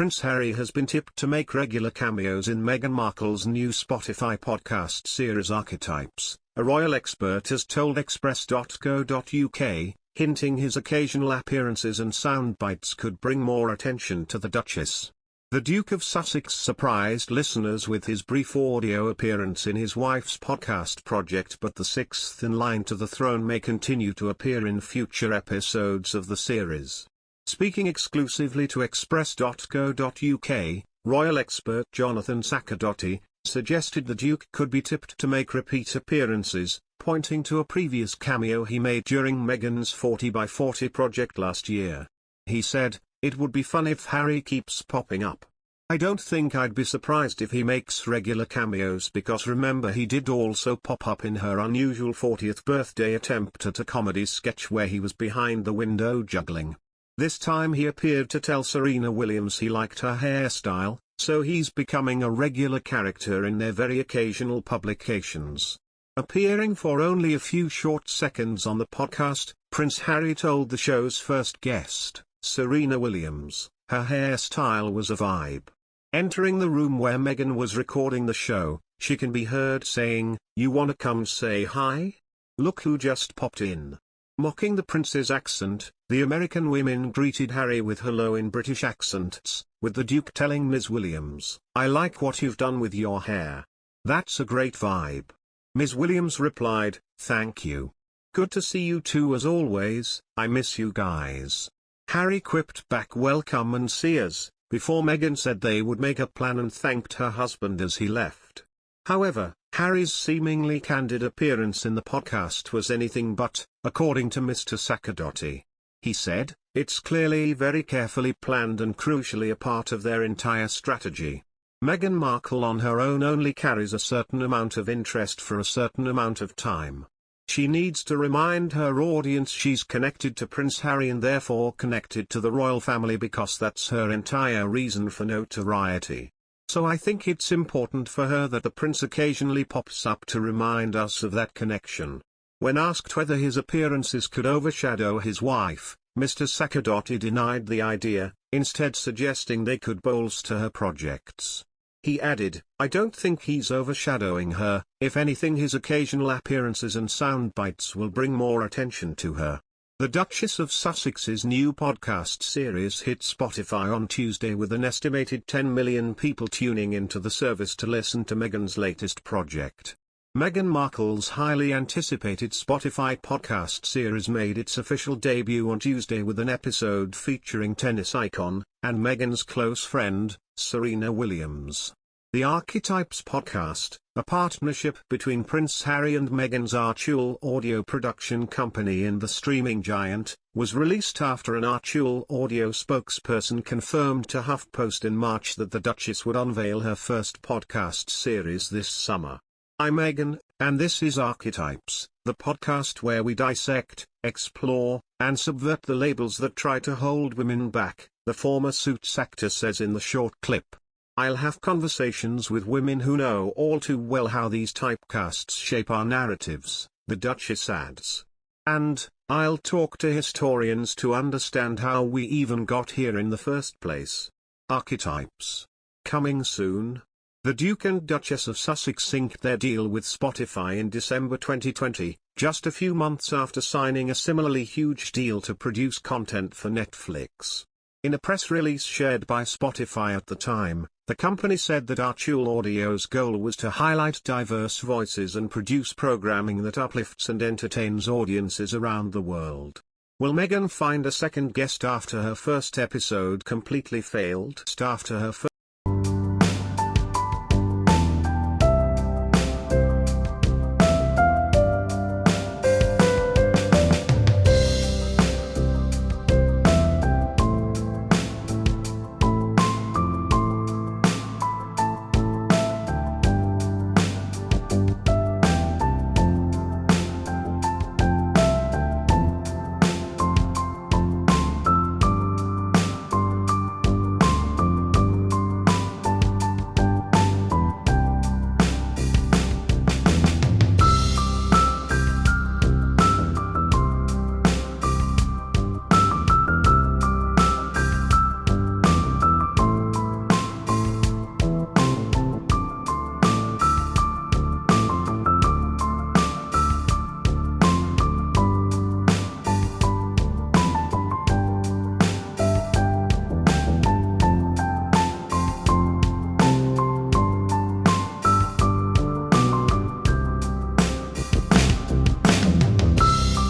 Prince Harry has been tipped to make regular cameos in Meghan Markle's new Spotify podcast series Archetypes, a royal expert has told Express.co.uk, hinting his occasional appearances and soundbites could bring more attention to the Duchess. The Duke of Sussex surprised listeners with his brief audio appearance in his wife's podcast project, but the sixth in line to the throne may continue to appear in future episodes of the series. Speaking exclusively to Express.co.uk, royal expert Jonathan Sacerdote suggested the Duke could be tipped to make repeat appearances, pointing to a previous cameo he made during Meghan's 40 by 40 project last year. He said, "It would be fun if Harry keeps popping up. I don't think I'd be surprised if he makes regular cameos, because remember he did also pop up in her unusual 40th birthday attempt at a comedy sketch where he was behind the window juggling. This time he appeared to tell Serena Williams he liked her hairstyle, so he's becoming a regular character in their very occasional publications." Appearing for only a few short seconds on the podcast, Prince Harry told the show's first guest, Serena Williams, her hairstyle was a vibe. Entering the room where Meghan was recording the show, she can be heard saying, "You wanna come say hi? Look who just popped in." Mocking the prince's accent, the American women greeted Harry with hello in British accents, with the Duke telling Ms. Williams, "I like what you've done with your hair. That's a great vibe." Ms. Williams replied, "Thank you. Good to see you too as always, I miss you guys." Harry quipped back, "Well, come and see us," before Meghan said they would make a plan and thanked her husband as he left. However, Harry's seemingly candid appearance in the podcast was anything but, according to Mr. Sacerdote. He said, "It's clearly very carefully planned and crucially a part of their entire strategy. Meghan Markle on her own only carries a certain amount of interest for a certain amount of time. She needs to remind her audience she's connected to Prince Harry and therefore connected to the royal family, because that's her entire reason for notoriety. So I think it's important for her that the prince occasionally pops up to remind us of that connection." When asked whether his appearances could overshadow his wife, Mr. Sacerdote denied the idea, instead suggesting they could bolster her projects. He added, "I don't think he's overshadowing her, if anything his occasional appearances and soundbites will bring more attention to her." The Duchess of Sussex's new podcast series hit Spotify on Tuesday, with an estimated 10 million people tuning into the service to listen to Meghan's latest project. Meghan Markle's highly anticipated Spotify podcast series made its official debut on Tuesday with an episode featuring tennis icon, and Meghan's close friend, Serena Williams. The Archetypes podcast, a partnership between Prince Harry and Meghan's Archie audio production company and the streaming giant, was released after an Archie audio spokesperson confirmed to HuffPost in March that the Duchess would unveil her first podcast series this summer. "I'm Meghan, and this is Archetypes, the podcast where we dissect, explore, and subvert the labels that try to hold women back," the former Suits actor says in the short clip. "I'll have conversations with women who know all too well how these typecasts shape our narratives," the Duchess adds. "And, I'll talk to historians to understand how we even got here in the first place." Archetypes. Coming soon. The Duke and Duchess of Sussex inked their deal with Spotify in December 2020, just a few months after signing a similarly huge deal to produce content for Netflix. In a press release shared by Spotify at the time, the company said that Archie Audio's goal was to highlight diverse voices and produce programming that uplifts and entertains audiences around the world. Will Meghan find a second guest after her first episode completely failed? After her